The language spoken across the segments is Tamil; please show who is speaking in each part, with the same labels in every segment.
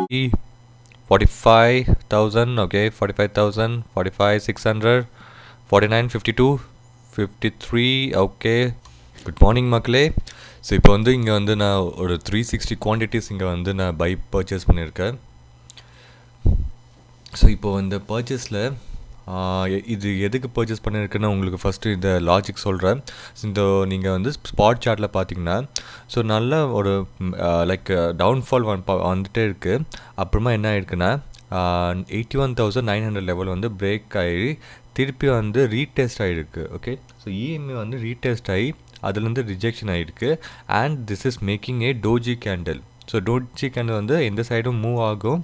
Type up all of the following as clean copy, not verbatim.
Speaker 1: 45,000, okay, 45,000, 45, 600, 49, 52, 53, okay. குட் மார்னிங் மக்களே. ஸோ இப்போ வந்து இங்கே வந்து நான் ஒரு 360 குவான்டிட்டிஸ் இங்கே வந்து நான் பர்ச்சேஸ் பண்ணியிருக்கேன். ஸோ இப்போ இந்த பர்ச்சேஸில் இது எதுக்கு பர்ச்சேஸ் பண்ணியிருக்குன்னு உங்களுக்கு ஃபஸ்ட்டு இந்த லாஜிக் சொல்கிறேன். இந்த நீங்கள் வந்து ஸ்பாட் சார்ட்டில் பார்த்தீங்கன்னா ஸோ நல்ல ஒரு லைக் டவுன்ஃபால் வந்துட்டே இருக்குது. அப்புறமா என்ன ஆகிருக்குன்னா 81,900 லெவல் வந்து பிரேக் ஆகி திருப்பி வந்து ரீடெஸ்ட் ஆகிருக்கு. ஓகே, ஸோ இஎம்ஐ வந்து ரீடெஸ்ட் ஆகி அதுலேருந்து ரிஜெக்ஷன் ஆகிருக்கு. And this is making A doji candle. So doji candle வந்து எந்த சைடும் மூவ் ஆகும்.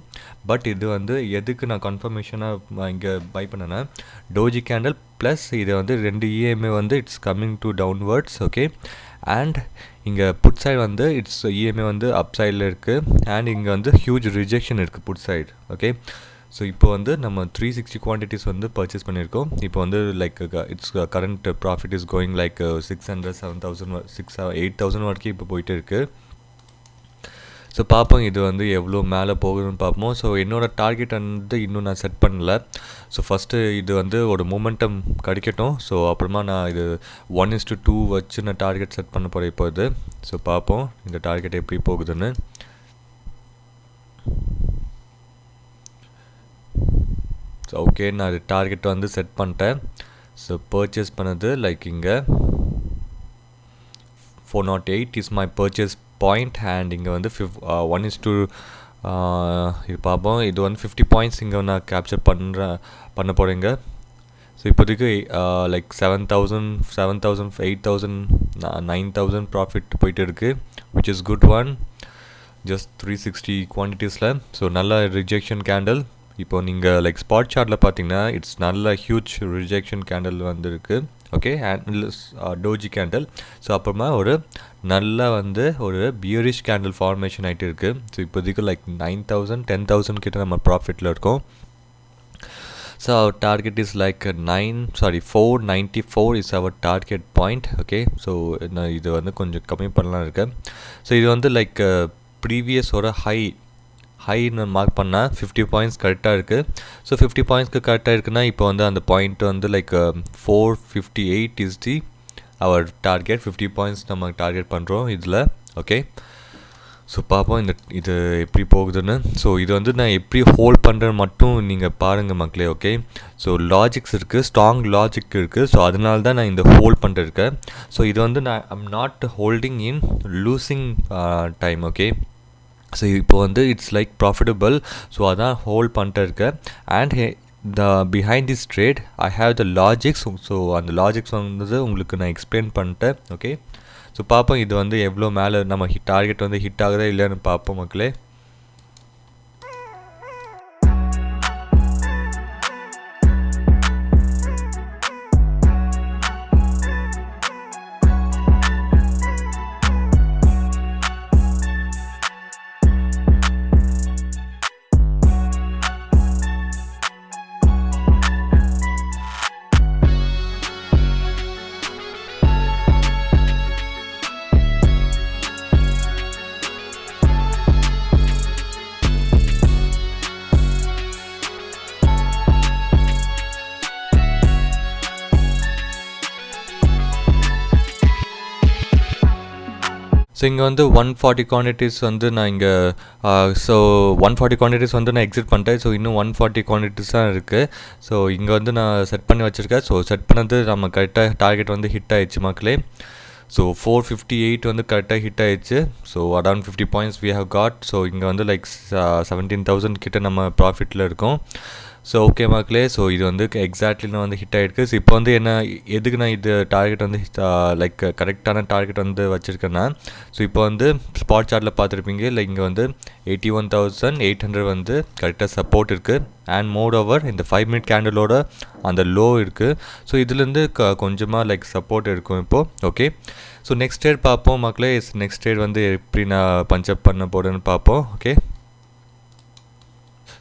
Speaker 1: பட் இது வந்து எதுக்கு நான் கன்ஃபர்மேஷனாக இங்கே பை பண்ணேன்னா டோஜி கேண்டில் ப்ளஸ் இது வந்து 2 இஎம்ஐ வந்து it's coming to downwards. Okay, and இங்கே புட் சைடு வந்து இட்ஸ் இஎம்ஐ வந்து அப் சைடில் இருக்குது. அண்ட் இங்கே வந்து ஹியூஜ் ரிஜெக்ஷன் இருக்குது புட் சைடு. ஓகே, ஸோ இப்போ வந்து நம்ம 360 குவான்டிட்டிஸ் வந்து பர்ச்சேஸ் பண்ணியிருக்கோம். இப்போ வந்து like it's current profit is going like 600, 7,000, 8,000 வரைக்கும் இப்போ போயிட்டு இருக்குது. ஸோ பார்ப்போம் இது வந்து எவ்வளோ மேலே போகுதுன்னு பார்ப்போம். ஸோ என்னோடய டார்கெட் வந்து இன்னும் நான் செட் பண்ணல. ஸோ ஃபஸ்ட்டு இது வந்து ஒரு மொமெண்டம் கிடைக்கட்டும். ஸோ அப்புறமா நான் இது 1:2 வச்சு நான் டார்கெட் செட் பண்ண போகிறேன் இப்போ இது. ஸோ பார்ப்போம் இந்த டார்கெட் எப்படி போகுதுன்னு. ஸோ ஓகே, நான் அது டார்கெட் வந்து செட் பண்ணிட்டேன். ஸோ பர்ச்சேஸ் பண்ணது லைக் இங்கே 408 is my purchase point. And இங்கே வந்து 1:2 இது பார்ப்போம். இது வந்து 50 பாயிண்ட்ஸ் இங்கே நான் கேப்சர் பண்ண போகிறேங்க. ஸோ இப்போதைக்கு லைக் 7,000, 8,000, 9,000 ப்ராஃபிட் போயிட்டு இருக்குது, which is good one. Just 360 குவான்டிட்டிஸில். ஸோ நல்ல ரிஜெக்ஷன் கேண்டில். இப்போ நீங்கள் லைக் ஸ்பாட் சார்ட்டில் பார்த்தீங்கன்னா இட்ஸ் நல்ல ஹியூஜ் ரிஜெக்ஷன் கேண்டில் வந்துருக்கு. Okay, and doji candle. So அப்புறமா ஒரு நல்ல வந்து ஒரு பியரிஷ் கேண்டில் ஃபார்மேஷன் ஆகிட்டு இருக்குது. ஸோ இப்போதைக்கு லைக் 9,000, 10,000 கிட்ட நம்ம ப்ராஃபிட்டில் இருக்கோம். So our target is like 494 is our target point. Okay, so நான் இது வந்து கொஞ்சம் கம்மி பண்ணலாம் இருக்கேன். ஸோ இது வந்து லைக் ப்ரீவியஸ் ஒரு ஹைன்னு மார்க் பண்ணால் 50 பாயிண்ட்ஸ் கரெக்டாக இருக்குது. ஸோ 50 பாயிண்ட்ஸ்க்கு கரெக்டாக இருக்குன்னா இப்போ வந்து அந்த பாயிண்ட் வந்து like 458 is the our target. 50 points நம்ம டார்கெட் பண்ணுறோம் இதில். ஓகே, ஸோ பார்ப்போம் இது எப்படி போகுதுன்னு. ஸோ இது வந்து நான் எப்படி ஹோல்ட் பண்ணுறேன்னு மட்டும் நீங்கள் பாருங்கள் மக்களே. ஓகே, ஸோ லாஜிக்ஸ் இருக்குது, ஸ்ட்ராங் லாஜிக் இருக்குது. ஸோ அதனால தான் நான் இந்த ஹோல்ட் பண்ணிருக்கேன். ஸோ இது வந்து நான் I'm not holding in losing time. Okay, so இப்போ வந்து இட்ஸ் லைக் ப்ராஃபிட்டபிள். ஸோ அதான் ஹோல்ட் பண்ணிட்டு இருக்கேன். And behind this trade I have the logics. So அந்த லாஜிக்ஸ் வந்து உங்களுக்கு நான் எக்ஸ்பிளைன் பண்ணிட்டேன். ஓகே, ஸோ பார்ப்போம் இது வந்து எவ்வளோ மேலே நம்ம டார்கெட் வந்து ஹிட் ஆகுதா இல்லைன்னு பார்ப்போம் மக்களே. ஸோ இங்கே வந்து 140 குவான்டிட்டிஸ் வந்து நான் இங்கே ஸோ 140 குவான்டிட்டிஸ் வந்து நான் எக்ஸிட் பண்ணிட்டேன். ஸோ இன்னும் 140 குவான்டிட்டிஸ் தான் இருக்குது. ஸோ இங்கே வந்து நான் செட் பண்ணி வச்சுருக்கேன். ஸோ செட் பண்ணது நம்ம கரெக்டாக டார்கெட் வந்து ஹிட் ஆகிடுச்சு மக்களே. ஸோ 458 வந்து கரெக்டாக ஹிட் ஆகிடுச்சு. So around 50 points we have got. So இங்கே வந்து லைக் 17,000 கிட்ட நம்ம ப்ராஃபிட்டில் இருக்கோம். ஸோ ஓகே மக்களே, ஸோ இது வந்து எக்ஸாக்ட்லி நான் வந்து ஹிட் ஆகிருக்கு. ஸோ இப்போ வந்து என்ன எதுக்கு நான் இது டார்கெட் வந்து லைக் கரெக்டான டார்கெட் வந்து வச்சுருக்கேன்னா, ஸோ இப்போ வந்து ஸ்பாட் சார்ட்டில் பார்த்துருப்பீங்க இல்லை இங்கே வந்து 81,800 வந்து கரெக்டாக சப்போர்ட் இருக்குது. அண்ட் மோர் ஓவர் இந்த 5 மினிட் கேண்டிலோட அந்த லோ இருக்குது. ஸோ இதுலேருந்து கொஞ்சமாக லைக் சப்போர்ட் இருக்கும் இப்போது. ஓகே, ஸோ நெக்ஸ்ட் ட்ரேட் பார்ப்போம் மக்களே. நெக்ஸ்ட் ட்ரேட் வந்து எப்படி நான் பஞ்சப் பண்ண போடுன்னு பார்ப்போம். ஓகே,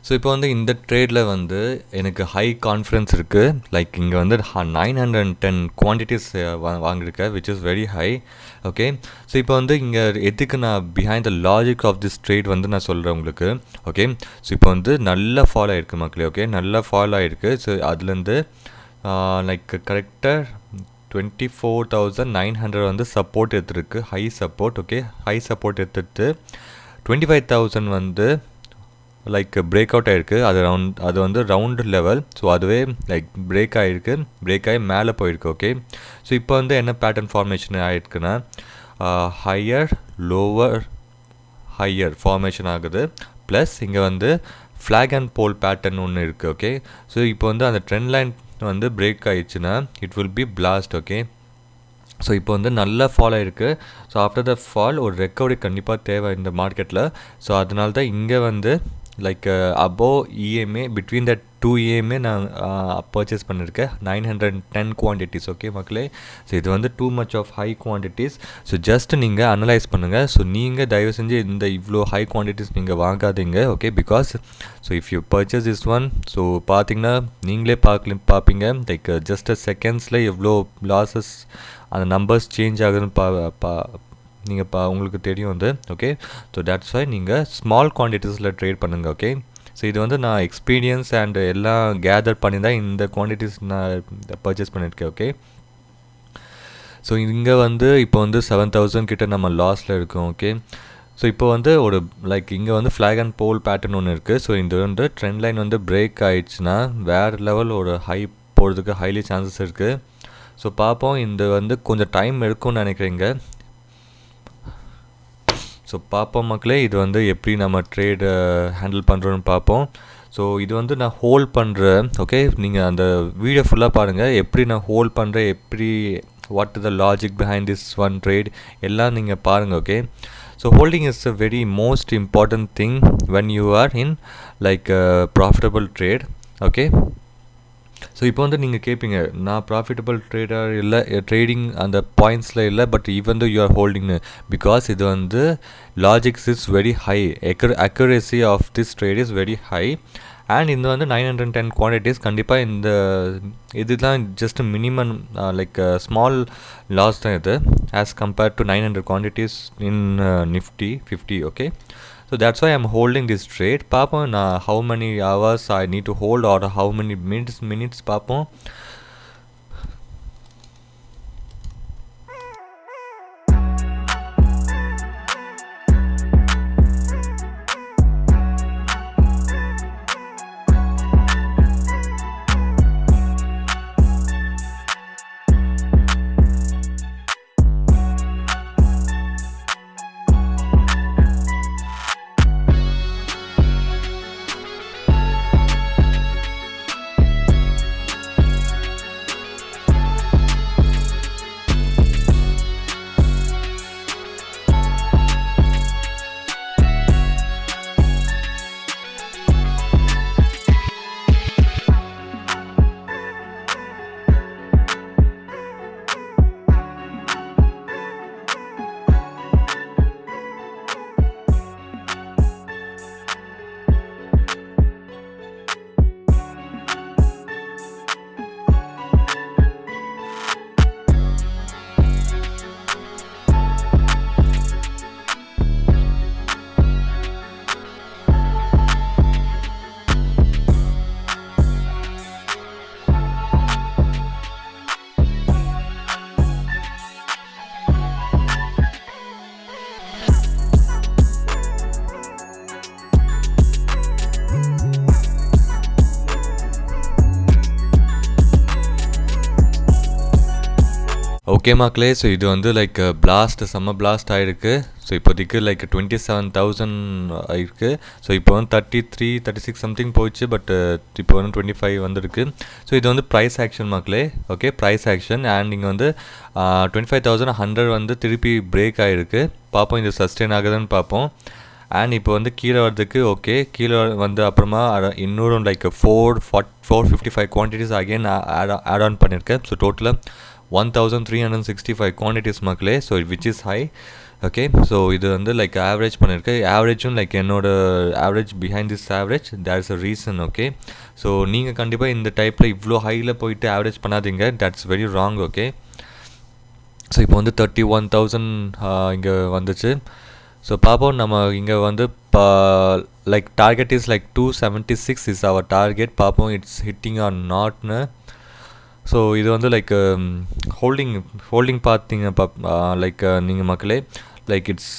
Speaker 1: ஸோ இப்போ வந்து இந்த ட்ரேடில் வந்து எனக்கு ஹை கான்ஃபிடன்ஸ் இருக்குது. லைக் இங்கே வந்து 910 குவான்டிட்டிஸ் வாங்கியிருக்கேன், which is very high. Okay, so இப்போ வந்து இங்கே எதுக்கு நான் behind the logic of this trade வந்து நான் சொல்கிறேன் உங்களுக்கு. ஓகே, ஸோ இப்போ வந்து நல்லா ஃபாலோ ஆகிருக்கு மக்களே. ஓகே, நல்லா ஃபாலோ ஆகிருக்கு. ஸோ அதுலேருந்து லைக் கரெக்டாக 24,900 வந்து சப்போர்ட் எடுத்துருக்கு, high support. Okay, high support எடுத்துட்டு 25,000 வந்து லைக் பிரேக் அவுட் ஆகிருக்கு. அது வந்து ரவுண்டு லெவல். ஸோ அதுவே லைக் பிரேக் ஆகிருக்கு, பிரேக் ஆகி மேலே போயிருக்கு. ஓகே, ஸோ இப்போ வந்து என்ன பேட்டர்ன் ஃபார்மேஷன் ஆகிருக்குன்னா ஹையர் லோவர் ஹையர் ஃபார்மேஷன் ஆகுது. ப்ளஸ் இங்கே வந்து ஃப்ளாக் அண்ட் போல் பேட்டர்ன் ஒன்று இருக்குது. ஓகே, ஸோ இப்போ வந்து அந்த ட்ரெண்ட் லைன் வந்து பிரேக் ஆகிடுச்சுன்னா it will be blast. Okay, so இப்போ வந்து நல்லா ஃபால் ஆகிருக்கு. ஸோ ஆஃப்டர் த ஃபால் ஒரு ரெக்கவரி கண்டிப்பாக தேவை இந்த மார்க்கெட்டில். ஸோ அதனால தான் இங்கே வந்து like above EMA between the 2 EMA நான் பர்ச்சேஸ் பண்ணியிருக்கேன் 910 குவான்டிட்டிஸ். ஓகே மக்களே, ஸோ இது வந்து too much of high quantities. So just நீங்கள் அனலைஸ் பண்ணுங்கள். ஸோ நீங்கள் தயவு செஞ்சு இந்த இவ்வளோ ஹை குவான்டிட்டிஸ் நீங்கள் வாங்காதீங்க. Okay, because so if you purchase this one, so பார்த்தீங்கன்னா நீங்களே பார்ப்பீங்க லைக் ஜஸ்ட் செகண்ட்ஸில் எவ்வளோ லாஸஸ் அந்த நம்பர்ஸ் சேஞ்ச் ஆகுதுன்னு நீங்கள் உங்களுக்கு தெரியும் வந்து. ஓகே, ஸோ தட்ஸ் வை நீங்கள் ஸ்மால் குவான்டிட்டிஸில் ட்ரேட் பண்ணுங்கள். ஓகே, ஸோ இது வந்து நான் எக்ஸ்பீரியன்ஸ் அண்ட் எல்லாம் கேதர் பண்ணி தான் இந்த குவான்டிட்டிஸ் நான் பர்ச்சேஸ் பண்ணியிருக்கேன். ஓகே, ஸோ இங்கே வந்து இப்போ வந்து 7,000 கிட்ட நம்ம லாஸில் இருக்கோம். ஓகே, ஸோ இப்போ வந்து ஒரு லைக் இங்கே வந்து ஃப்ளாக் அண்ட் போல் பேட்டர்ன் ஒன்று இருக்குது. ஸோ இந்த வந்து ட்ரெண்ட் லைன் வந்து பிரேக் ஆகிடுச்சுன்னா வேறு லெவல் ஒரு ஹை போகிறதுக்கு ஹைலி சான்சஸ் இருக்குது. ஸோ பார்ப்போம், இந்த வந்து கொஞ்சம் டைம் எடுக்கும்னு நினைக்கிறீங்க. ஸோ பார்ப்போம் மக்களே, இது வந்து எப்படி நம்ம ட்ரேடு ஹேண்டில் பண்ணுறோன்னு பார்ப்போம். ஸோ இது வந்து நான் ஹோல்ட் பண்ணுறேன். ஓகே, நீங்கள் அந்த வீடியோ ஃபுல்லாக பாருங்கள், எப்படி நான் ஹோல்ட் பண்ணுறேன், எப்படி what the logic behind this one trade எல்லாம் நீங்கள் பாருங்கள். Okay, so holding is a very most important thing when you are in like profitable trade. Okay, so இப்போ வந்து நீங்கள் கேட்பீங்க, நான் ப்ராஃபிட்டபிள் ட்ரேடர் இல்லை, ட்ரேடிங் அந்த பாயிண்ட்ஸில் இல்லை, but even though you are ஹோல்டிங்னு, பிகாஸ் இது வந்து logics is very high, accuracy of this trade is very high. And இந்த வந்து 910 குவான்டிட்டிஸ் கண்டிப்பாக இந்த இதுதான் just minimum like small loss தான் இது as compared to 900 quantities in Nifty 50. Okay, so that's why I'm holding this trade. Paapom na how many hours I need to hold or how many minutes paapom. Okay மக்களே, ஸோ இது வந்து லைக் செம்ம பிளாஸ்ட் ஆகிருக்கு. ஸோ இப்போதைக்கு லைக் 27,000 ஆகிருக்கு. ஸோ இப்போ வந்து 33, 36 சம்திங் போயிடுச்சு, பட் இப்போ வந்து 25 வந்துருக்கு. ஸோ இது வந்து ப்ரைஸ் ஆக்ஷன் மக்களே. Okay, price action. அண்ட் இங்கே வந்து 25,100 வந்து திருப்பி பிரேக் ஆகிருக்கு. பார்ப்போம் இது சஸ்டெயின் ஆகுதுன்னு பார்ப்போம். அண்ட் இப்போ வந்து கீழே வரதுக்கு ஓகே, கீழே வந்து அப்புறமா இன்னொரு like 455 quantities again add on பண்ணியிருக்கேன். ஸோ டோட்டலாக 1,365 குவான்டிட்டிஸ் மக்களே. So which is high. Okay. So இது வந்து லைக் ஆவரேஜ் பண்ணியிருக்கு. ஆவரேஜும் லைக் என்னோட average behind this average there is a reason. Okay. So நீங்கள் கண்டிப்பாக இந்த டைப்பில் இவ்வளோ ஹையில் போயிட்டு ஆவரேஜ் பண்ணாதீங்க. That's very wrong. Okay. So இப்போ வந்து 31,000 இங்கே வந்துச்சு. ஸோ பார்ப்போம் நம்ம இங்கே வந்து like target is like 276 is our target. பார்ப்போம் இட்ஸ் ஹிட்டிங் ஆர் நாட்னு. ஸோ இது வந்து லைக் ஹோல்டிங் பார்த்தீங்க லைக் நீங்கள் மக்களே லைக் இட்ஸ்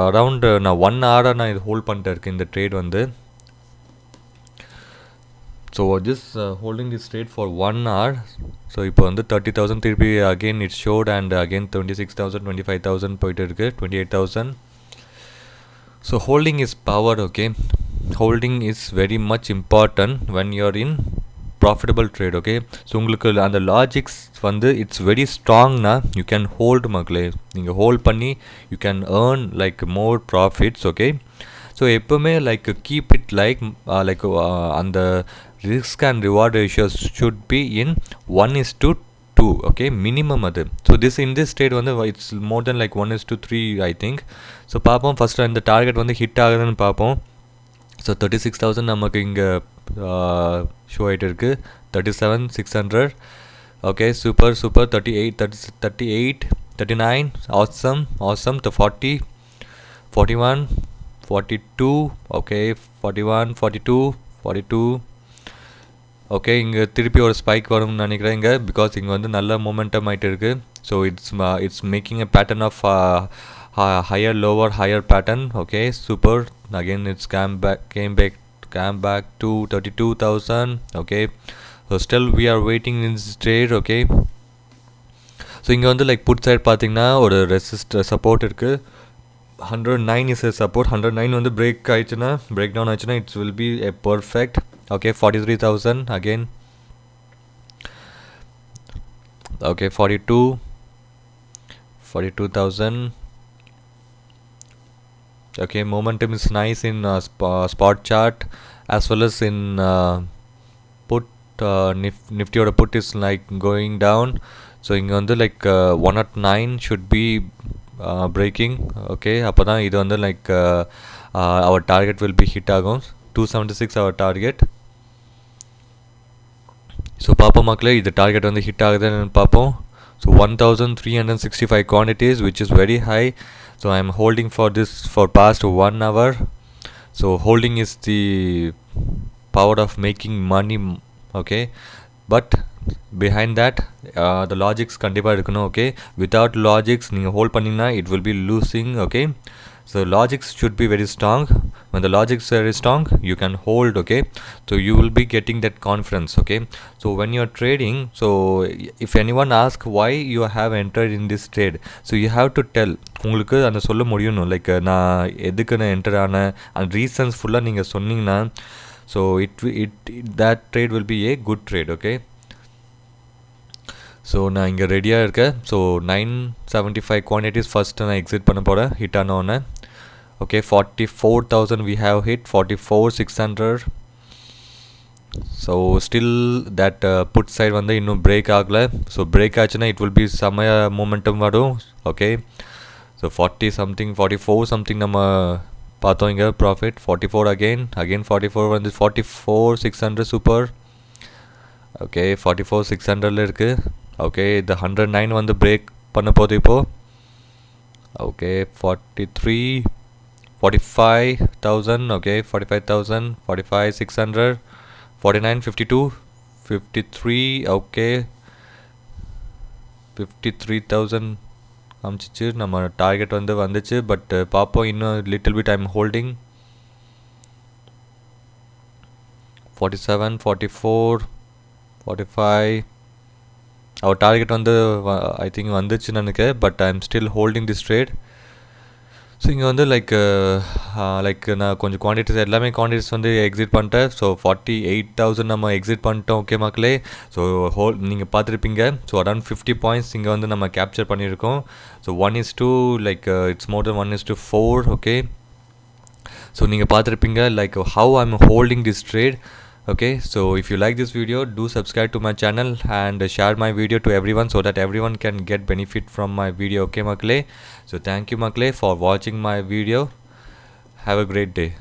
Speaker 1: அரவுண்டு நான் 1 hour நான் இது ஹோல்ட் பண்ணிட்டு இருக்கேன் இந்த ட்ரேட் வந்து. So just holding this trade for 1 hour. So இப்போ வந்து 30,000 திருப்பி again it's shot and again 26,000 25,000 போயிட்டு இருக்குது 28,000. So holding is power. Okay. Holding is very much important when you're in profitable trade. Okay. So உங்களுக்கு அந்த லாஜிக்ஸ் வந்து இட்ஸ் வெரி ஸ்ட்ராங்னா யூ கேன் ஹோல்டு மக்களே. நீங்கள் ஹோல்ட் பண்ணி you can earn like more profits. Okay. So எப்போவுமே லைக் கீப் இட் லைக் அந்த risk and reward ratios should be in 1:2. Okay. Minimum அது. ஸோ இன் திஸ் ஸ்டேட் வந்து it's more then like 1:3 I think. So பார்ப்போம் ஃபஸ்ட்டு அந்த டார்கெட் வந்து ஹிட் ஆகுதுன்னு பார்ப்போம். ஸோ 36,000 நமக்கு இங்கே ஷோ ஆகிட்டு இருக்குது. 37,600. Okay. Super 38 39 awesome the 40 41 42. Okay. 41 42. Okay. இங்கே திருப்பி ஒரு ஸ்பைக் வரும்னு நினைக்கிறேன் இங்கே, பிகாஸ் இங்கே வந்து நல்ல மொமெண்டம் ஆகிட்டு இருக்குது. So it's making a pattern of higher lower higher pattern. Okay, super. Again it's came back to 32,000. Okay, so still we are waiting in this trade. Okay, so இங்கே வந்து லைக் புட் சைட் பார்த்தீங்கன்னா ஒரு சப்போர்ட் இருக்குது. 109 is a support. 109 வந்து பிரேக் ஆயிடுச்சுன்னா, பிரேக் டவுன் ஆயிடுச்சுன்னா it's will be a perfect. Okay, 43,000 again. Okay, 42,000. Okay, momentum is nice in spot chart as well as in put. Nifty or put is like going down. So இங்கே வந்து like 109 should be breaking. Okay, அப்போ தான் இது வந்து like our target will be hit ஆகும். 276 our target. ஸோ பார்ப்போம் மக்களே இது டார்கெட் வந்து ஹிட் ஆகுதுன்னு பார்ப்போம். So 1,365 quantities which is very high. So I am holding for this for past 1 hour. So holding is the power of making money. Okay, but behind that the logics கண்டிப்பாக இருக்கணும். Okay, without logics நீங்கள் ஹோல்ட் பண்ணிங்கன்னா it will be losing. Okay, so logics should be very strong. When the logics are very strong you can hold. Okay, so you will be getting that confidence. Okay, so when you are trading, so if anyone ask why you have entered in this trade, so you have to tell. உங்களுக்கு அந்த சொல்ல முடியணும் லைக் நான் எதுக்கு நான் என்டர் ஆனேன் அந்த ரீசன்ஸ் ஃபுல்லாக நீங்கள் சொன்னீங்கன்னா so that trade will be a good trade. Okay, so நான் இங்கே ரெடியாக இருக்கேன். ஸோ 975 quantities ஃபஸ்ட்டு நான் எக்ஸிட் பண்ண போகிறேன் ஹிட் ஆனோடனே. Okay, 44,000 we have hit. 44,600. So still that put side வந்து இன்னும் பிரேக் ஆகலை. ஸோ பிரேக் ஆச்சுன்னா it will be செமைய மொமெண்டம் வரும். ஓகே, ஸோ 40 something 44 something நம்ம பார்த்தோம் இங்கே ப்ராஃபிட். 44 again 44 வந்து 44,600 சூப்பர். ஓகே, 44,600ல இருக்குது. ஓகே, இந்த 109 வந்து பிரேக் பண்ண போகுது இப்போது. ஓகே, 45,000. Okay, 45,000 45,600 49 52 53. Okay, 53,000 காமிச்சிச்சு நம்ம டார்கெட் வந்து வந்துச்சு. பட் பார்ப்போம் இன்னும் லிட்டில் பிட் ஐம் ஹோல்டிங். 47 44 45 அவர் டார்கெட் வந்து ஐ திங்க் வந்துச்சுன்னு நினைக்கிறேன். But I am still holding this trade. So இங்கே வந்து லைக் நான் கொஞ்சம் குவான்டிட்டிஸ் எல்லாமே குவான்டிட்டிஸ் வந்து எக்ஸிட் பண்ணிட்டேன். ஸோ 48,000 நம்ம எக்ஸிட் பண்ணிட்டோம். ஓகே மக்களே, ஸோ நீங்கள் பார்த்துருப்பீங்க. ஸோ அரௌண்ட் 50 பாயிண்ட்ஸ் இங்கே வந்து நம்ம கேப்சர் பண்ணியிருக்கோம். So 1:2 like it's more then 1:4. Okay, so நீங்கள் பார்த்துருப்பீங்க like how I am holding this trade. Okay, so if you like this video, do subscribe to my channel and share my video to everyone so that everyone can get benefit from my video. Okay, Makle. So thank you, Makle, for watching my video. Have a great day.